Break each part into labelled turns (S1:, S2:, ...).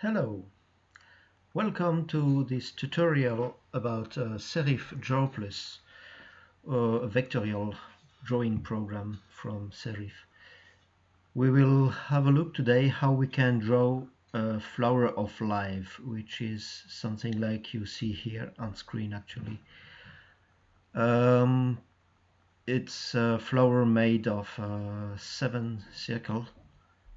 S1: Hello, welcome to this tutorial about Serif Draw Plus, a vectorial drawing program from Serif. We will have a look today how we can draw a flower of life, which is something like you see here on screen actually. It's a flower made of 7 circles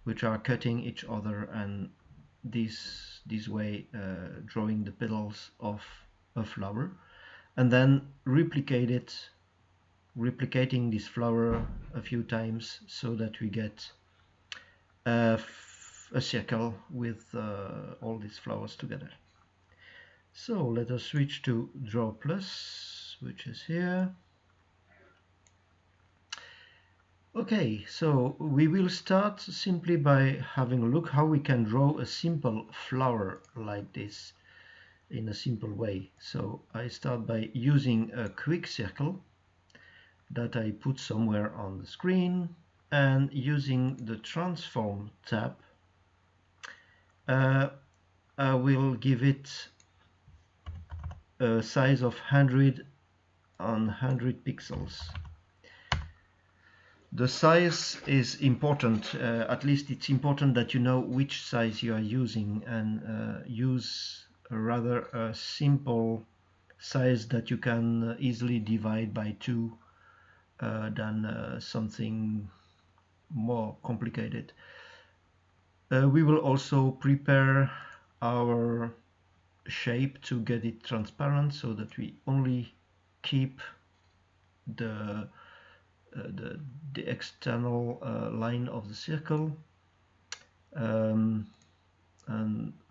S1: which are cutting each other, and this way drawing the petals of a flower, and then replicating this flower a few times so that we get a circle with all these flowers together. So let us switch to DrawPlus, which is here. Okay, so we will start simply by having a look how we can draw a simple flower like this in a simple way. So I start by using a quick circle that I put somewhere on the screen, and using the transform tab I will give it a size of 100 on 100 pixels. The size is important, at least it's important that you know which size you are using, and use a rather simple size that you can easily divide by 2 than something more complicated. We will also prepare our shape to get it transparent so that we only keep the external line of the circle, and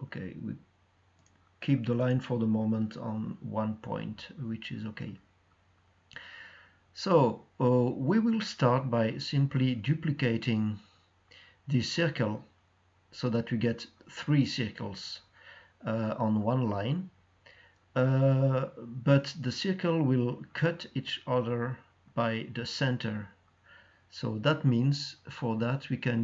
S1: okay, we keep the line for the moment on 1 point, which is okay. So we will start by simply duplicating this circle so that we get 3 circles on one line, but the circle will cut each other by the center. So that means for that we go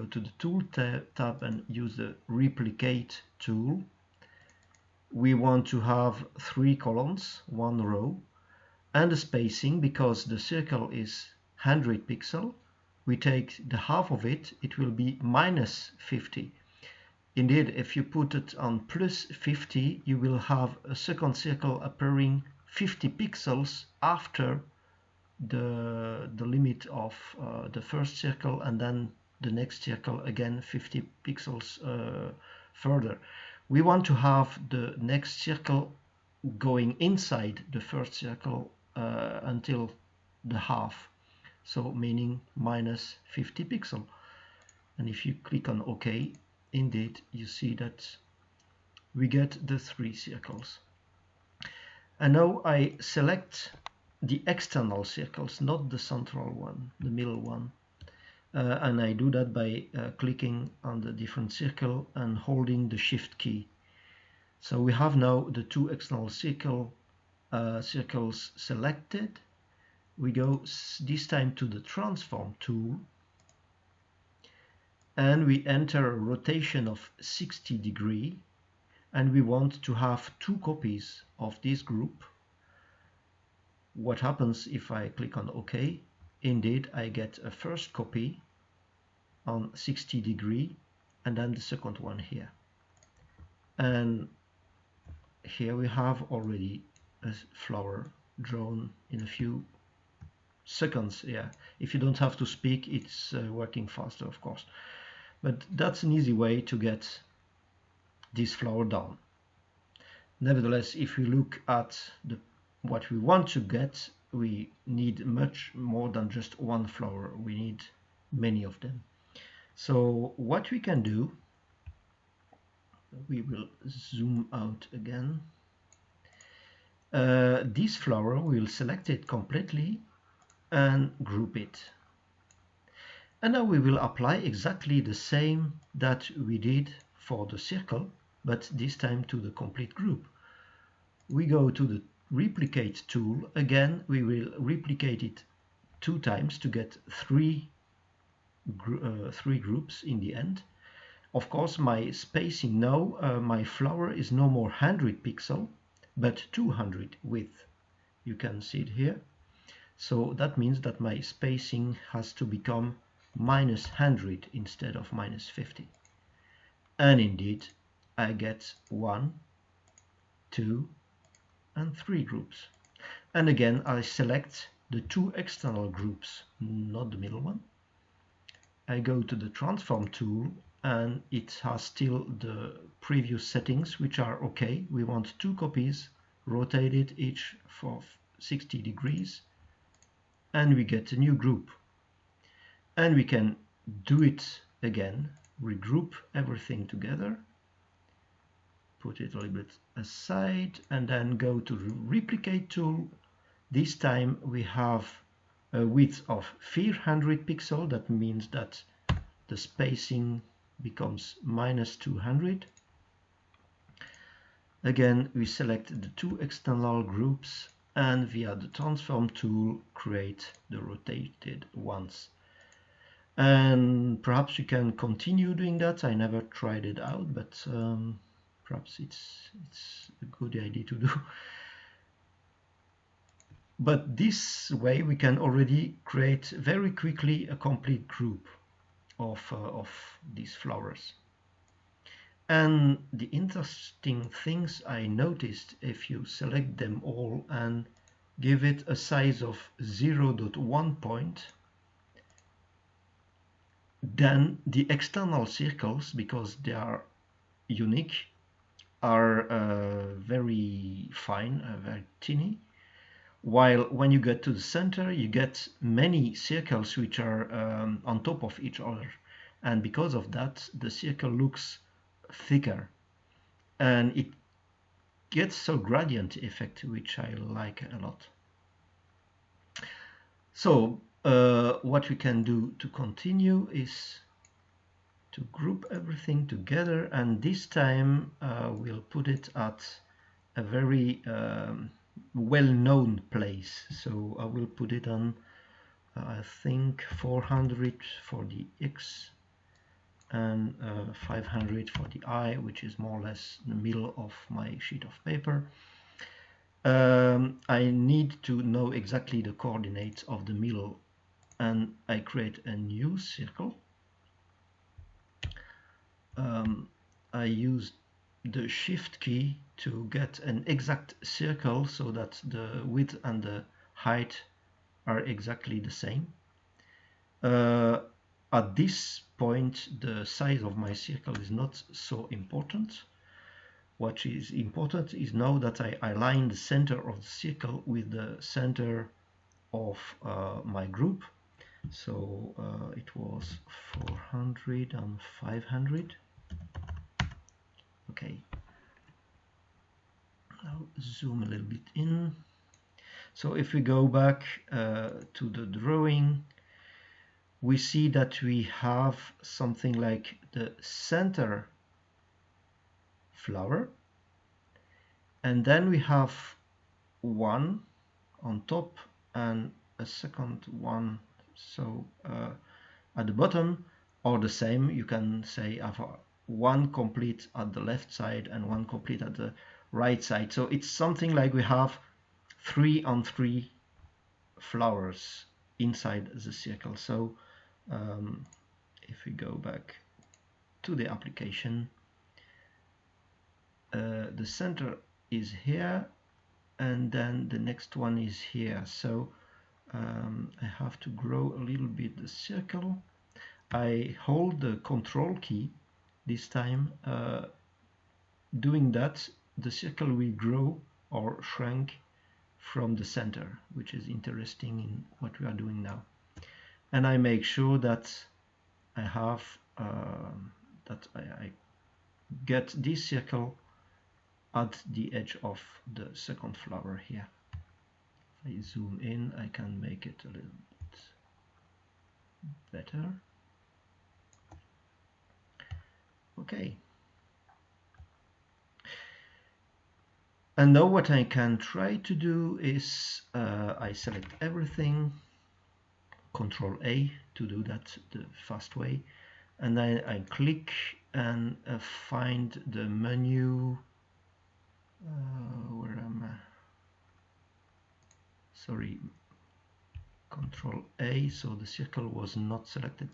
S1: to the tool tab and use the replicate tool. We want to have 3 columns, 1 row, and the spacing, because the circle is 100 pixels, we take the half of it, it will be -50. Indeed, if you put it on +50, you will have a second circle appearing 50 pixels after the limit of the first circle, and then the next circle again 50 pixels further. We want to have the next circle going inside the first circle until the half, so meaning -50 pixels. And if you click on OK, indeed you see that we get the 3 circles. And now I select the external circles, not the central one, the middle one, and I do that by clicking on the different circle and holding the shift key. So we have now the 2 external circles selected. We go this time to the transform tool, and we enter a rotation of 60 degrees, and we want to have 2 copies of this group. What happens if I click on OK? Indeed, I get a first copy on 60 degrees, and then the second one here. And here we have already a flower drawn in a few seconds. Yeah, if you don't have to speak, it's working faster, of course. But that's an easy way to get this flower down. Nevertheless, if we look at what we want to get, we need much more than just 1 flower. We need many of them. So what we can do, we will zoom out again. This flower, we'll select it completely and group it. And now we will apply exactly the same that we did for the circle, but this time to the complete group. We go to the replicate tool. Again, we will replicate it 2 times to get 3 groups in the end. Of course, my spacing now, my flower is no more 100 pixel, but 200 width. You can see it here. So that means that my spacing has to become -100 instead of -50. And indeed, I get 1, 2, and 3 groups. And again, I select the 2 external groups, not the middle one. I go to the transform tool, and it has still the previous settings, which are okay. We want 2 copies, rotated each for 60 degrees, and we get a new group. And we can do it again, regroup everything together, put it a little bit aside, and then go to the replicate tool. This time we have a width of 400 pixels. That means that the spacing becomes -200. Again, we select the 2 external groups, and via the transform tool create the rotated ones. And perhaps you can continue doing that. I never tried it out, but perhaps it's a good idea to do. But this way we can already create very quickly a complete group of these flowers. And the interesting things I noticed, if you select them all and give it a size of 0.1 point, then the external circles, because they are unique, are very fine, very tiny. While when you get to the center, you get many circles which are on top of each other. And because of that, the circle looks thicker. And it gets a gradient effect, which I like a lot. So what we can do to continue is to group everything together, and this time we'll put it at a very well-known place. So I will put it on I think 400 for the X and 500 for the I, which is more or less the middle of my sheet of paper. I need to know exactly the coordinates of the middle, and I create a new circle. I use the shift key to get an exact circle so that the width and the height are exactly the same. At this point, the size of my circle is not so important. What is important is now that I align the center of the circle with the center of my group. So it was 400 and 500. Okay. Now zoom a little bit in. So if we go back to the drawing, we see that we have something like the center flower, and then we have one on top and a second one. So at the bottom, or the same, you can say I have one complete at the left side and one complete at the right side. So it's something like we have 3 on 3 flowers inside the circle. So if we go back to the application, the center is here, and then the next one is here. So I have to grow a little bit the circle. I hold the control key this time. Doing that, the circle will grow or shrink from the center, which is interesting in what we are doing now. And I make sure that I have I get this circle at the edge of the second flower here. If I zoom in, I can make it a little bit better. Okay. And now what I can try to do is I select everything, Control A to do that the fast way, and then I click and find the menu. Where am I? Sorry, Control A, so the circle was not selected.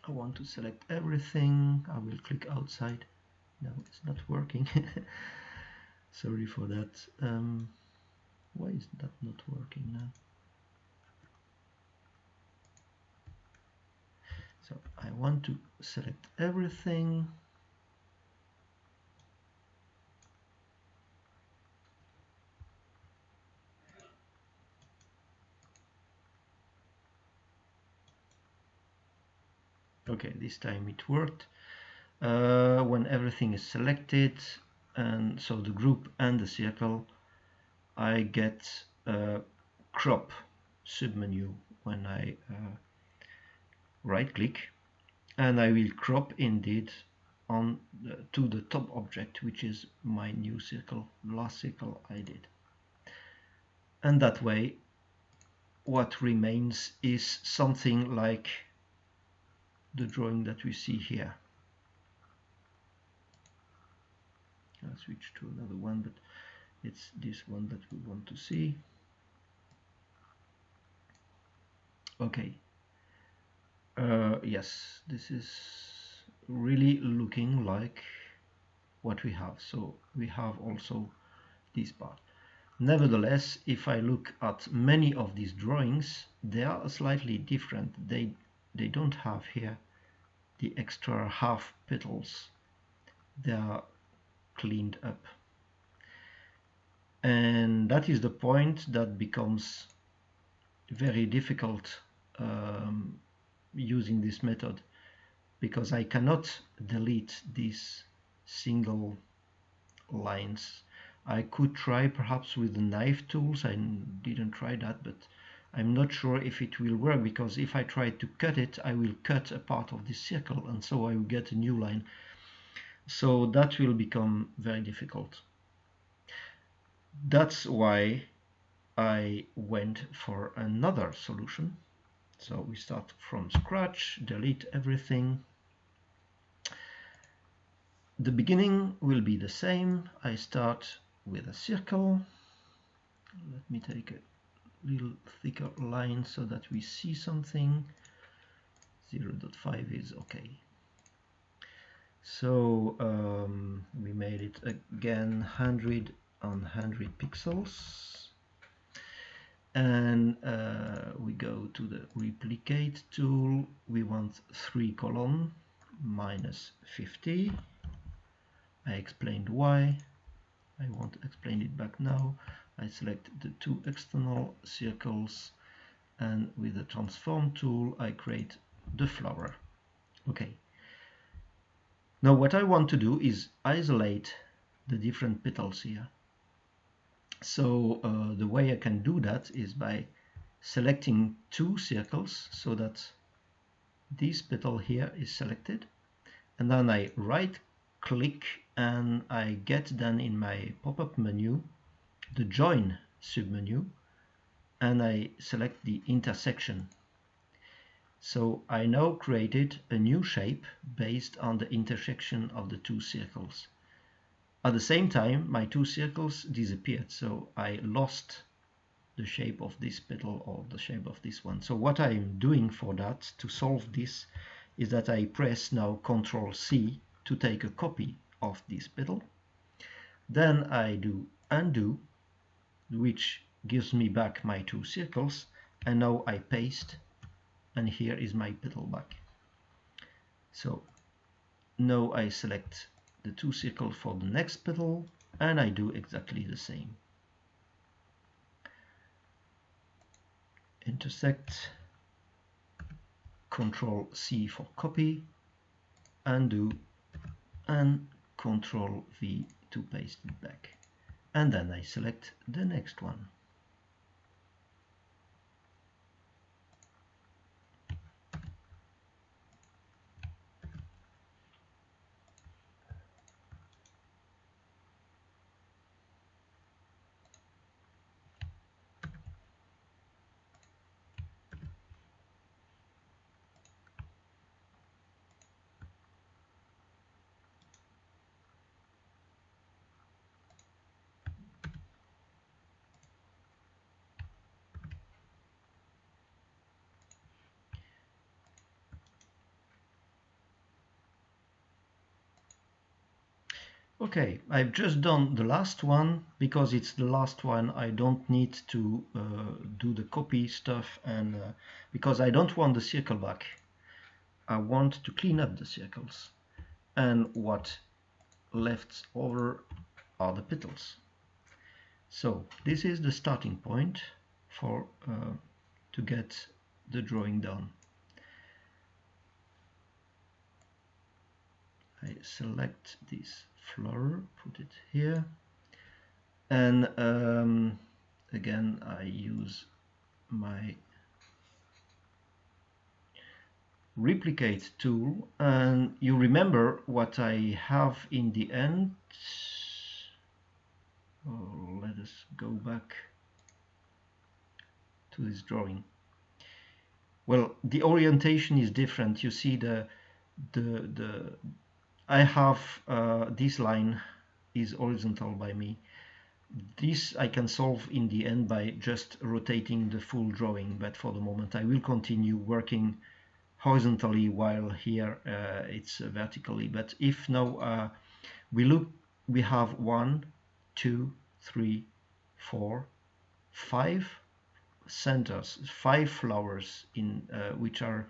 S1: I want to select everything. I will click outside. No, it's not working. Sorry for that. Why is that not working now? So I want to select everything. Okay, this time it worked. When everything is selected, and so the group and the circle, I get a crop submenu when I right click, and I will crop indeed on to the top object, which is my new circle, last circle I did. And that way what remains is something like the drawing that we see here. I'll switch to another one, but it's this one that we want to see. Okay. Yes, this is really looking like what we have. So we have also this part. Nevertheless, if I look at many of these drawings, they are slightly different. They don't have here the extra half petals. They are cleaned up. And that is the point that becomes very difficult using this method, because I cannot delete these single lines. I could try perhaps with the knife tools. I didn't try that, but I'm not sure if it will work, because if I try to cut it, I will cut a part of this circle, and so I will get a new line. So that will become very difficult. That's why I went for another solution. So we start from scratch, delete everything. The beginning will be the same. I start with a circle. Let me take a little thicker line so that we see something. 0.5 is okay. So we made it again 100 on 100 pixels. And we go to the replicate tool. We want 3 column minus 50. I explained why. I won't explain it back now. I select the two external circles, and with the transform tool I create the flower. Okay. Now what I want to do is isolate the different petals here. So the way I can do that is by selecting two circles, so that this petal here is selected, and then I right click and I get then in my pop-up menu the join submenu, and I select the intersection. So I now created a new shape based on the intersection of the two circles. At the same time, my two circles disappeared, so I lost the shape of this petal or the shape of this one. So what I'm doing for that, to solve this, is that I press now Ctrl C to take a copy of this petal. Then I do undo, which gives me back my two circles, and now I paste, and here is my petal back. So now I select the two circles for the next petal, and I do exactly the same. Intersect, Ctrl C for copy, undo, and Ctrl V to paste it back. And then I select the next one. Okay, I've just done the last one. Because it's the last one, I don't need to do the copy stuff, and because I don't want the circle back. I want to clean up the circles, and what left over are the petals. So this is the starting point for to get the drawing done. I select this flower, put it here, and again I use my replicate tool, and you remember what I have in the end. Oh, let us go back to this drawing. Well, the orientation is different. You see I have this line is horizontal by me. This I can solve in the end by just rotating the full drawing, but for the moment I will continue working horizontally while here it's vertically. But if now we look, we have 1, 2, 3, 4, 5 centers, 5 flowers in which are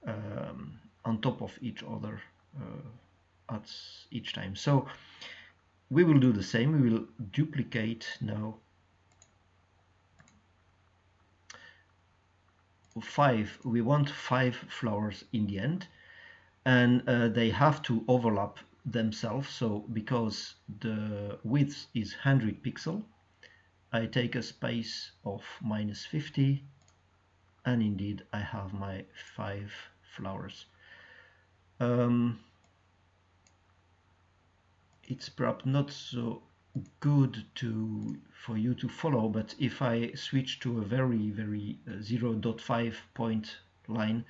S1: on top of each other at each time. So we will do the same. We will duplicate now 5. We want 5 flowers in the end, and they have to overlap themselves. So because the width is 100 pixel, I take a space of -50, and indeed I have my 5 flowers. It's perhaps not so good for you to follow, but if I switch to a very 0.5 point line,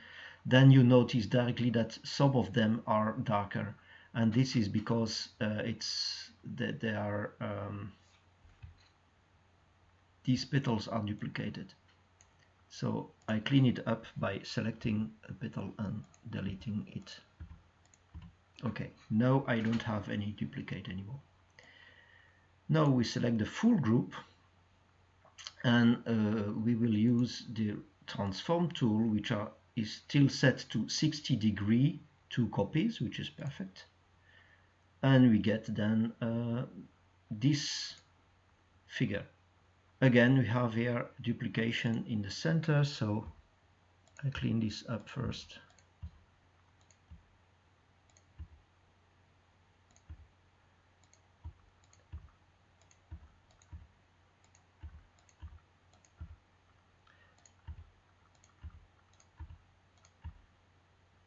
S1: then you notice directly that some of them are darker, and this is because they are these petals are duplicated. So I clean it up by selecting a petal and deleting it. Okay, now I don't have any duplicate anymore. Now we select the full group, and we will use the transform tool, which is still set to 60° 2 copies, which is perfect. And we get then this figure. Again, we have here duplication in the center, so I clean this up first.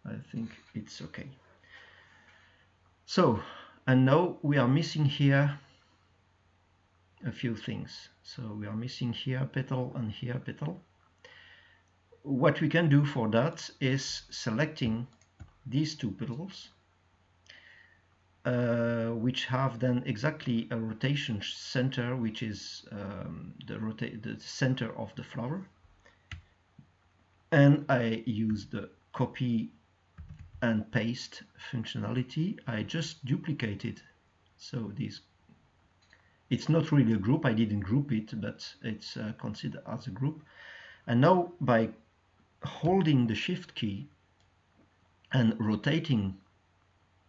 S1: I think it's okay. So, and now we are missing here a few things. So we are missing here petal and here petal. What we can do for that is selecting these 2 petals, which have then exactly a rotation center, which is the center of the flower. And I use the copy and paste functionality. I just duplicated, so it's not really a group. I didn't group it, but it's considered as a group. And now by holding the shift key and rotating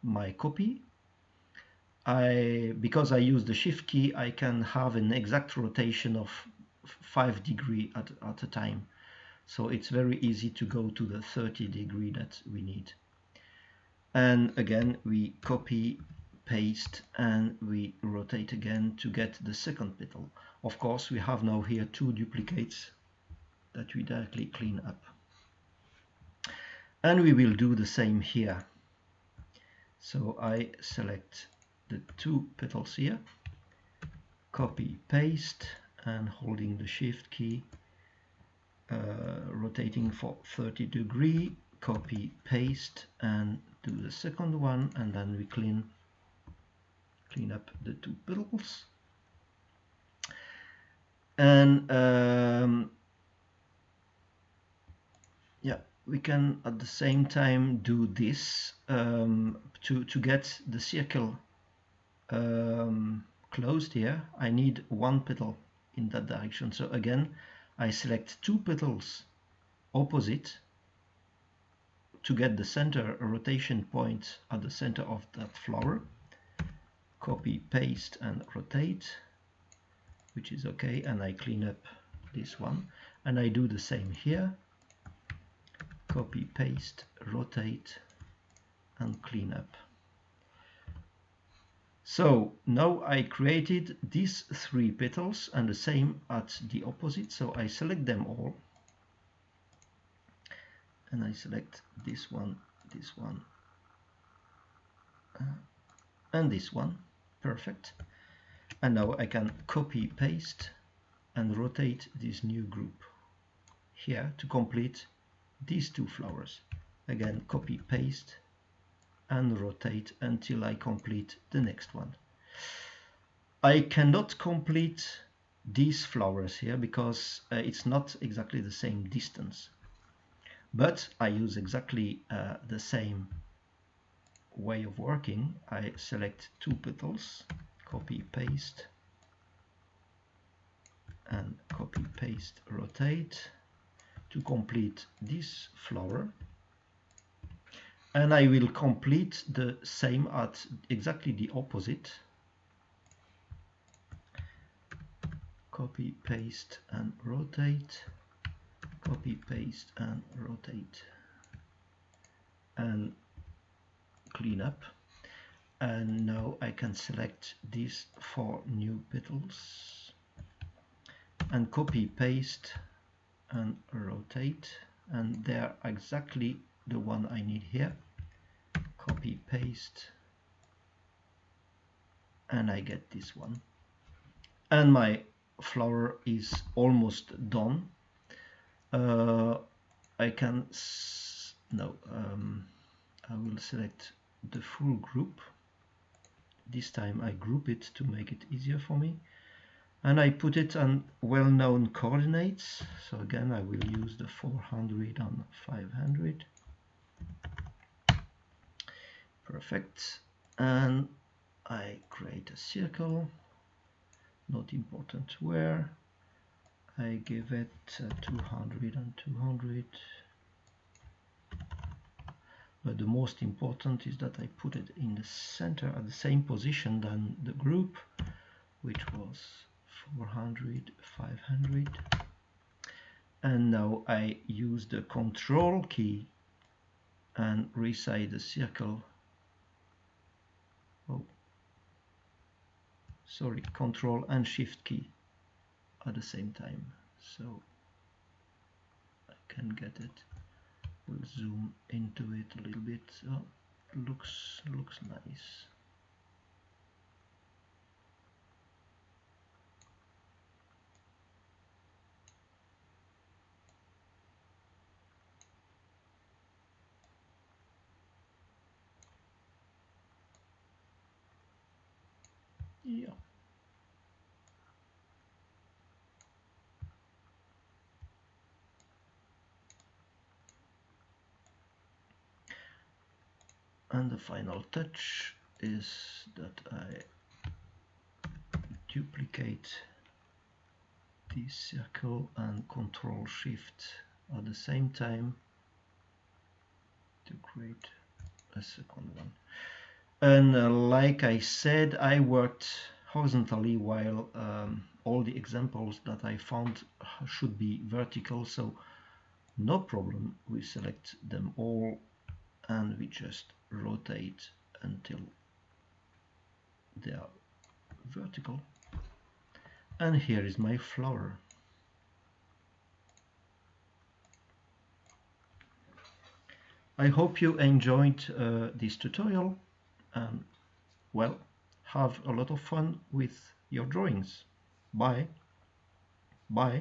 S1: my copy, because I use the shift key, I can have an exact rotation of 5° at a time. So it's very easy to go to the 30° that we need. And again, we copy, paste, and we rotate again to get the second petal. Of course, we have now here 2 duplicates that we directly clean up. And we will do the same here. So I select the 2 petals here, copy, paste, and holding the shift key, rotating for 30°, copy, paste, and do the second one, and then we clean up the 2 petals. And yeah, we can at the same time do this to get the circle closed here, I need one petal in that direction. So again, I select two petals opposite to get the center rotation point at the center of that flower. Copy, paste, and rotate, which is okay, and I clean up this one. And I do the same here. Copy, paste, rotate, and clean up. So now I created these three petals and the same at the opposite. So I select them all. And I select this one, and this one. Perfect. And now I can copy, paste, and rotate this new group here to complete these two flowers. Again, copy, paste, and rotate until I complete the next one. I cannot complete these flowers here because it's not exactly the same distance. But I use exactly the same way of working. I select two petals, copy, paste, and copy, paste, rotate to complete this flower. And I will complete the same at exactly the opposite. Copy, paste, and rotate. Copy, paste, and rotate. And clean up. And now I can select these four new petals. And copy, paste, and rotate. And they're exactly the one I need here. Copy, paste, and I get this one. And my flower is almost done. I can I will select the full group. This time I group it to make it easier for me. And I put it on well-known coordinates. So again, I will use the 400 and 500. Perfect. And I create a circle, not important where. I give it 200 and 200. But the most important is that I put it in the center at the same position than the group, which was 400, 500. And now I use the Control key and resize the circle. Oh, sorry, Control and Shift key at the same time, so I can get it. We'll zoom into it a little bit. Oh, looks nice. Yeah. And the final touch is that I duplicate this circle and Control Shift at the same time to create a second one. And like I said, I worked horizontally while all the examples that I found should be vertical, so no problem. We select them all and we just rotate until they are vertical. And here is my flower. I hope you enjoyed this tutorial, and well, have a lot of fun with your drawings. Bye. Bye.